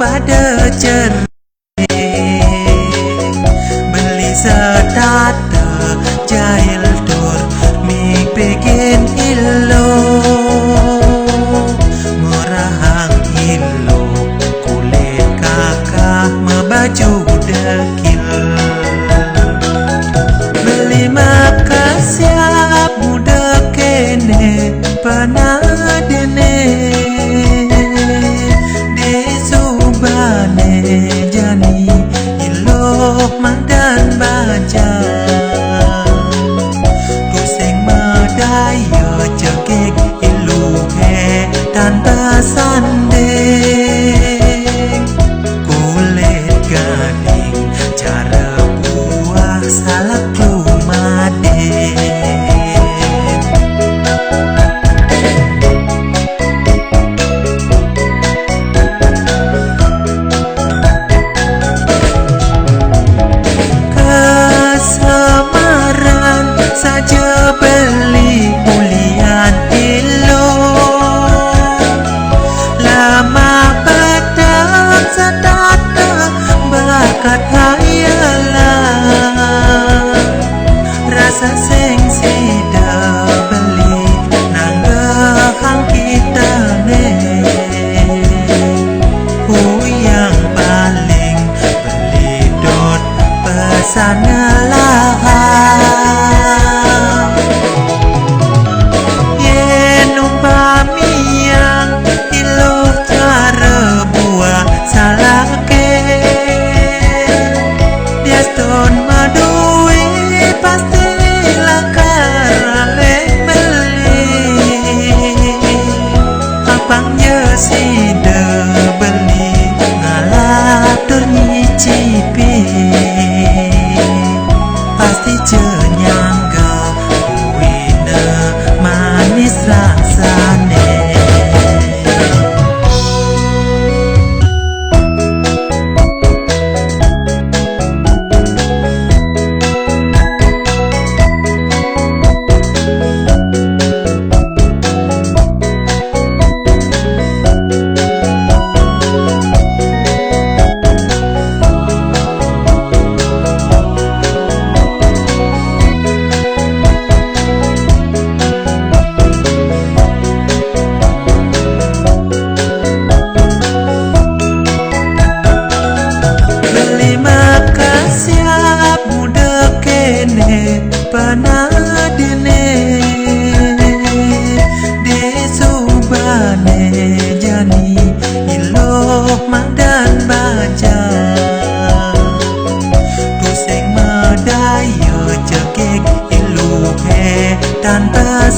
pada cer beli setata jahil tur mi pengen ilo merahang ilo kulit kakak membaju dekil beli makan siap muda kene panah dene desubane jani ilo mandan baca kuseng medaya cekik ilu he tanpa sanding kulit gading cara buah salah kumadin saja beli mulian ilo lama petang sedata bakat hayalan rasa sing sida beli nanggehang kita ne yang paling beli dot pesan ngelahan pasti cenyangga duwine manis rasane panah dene desubane jani ilo mandan baca kuseng medaya cekik ilu he tanpa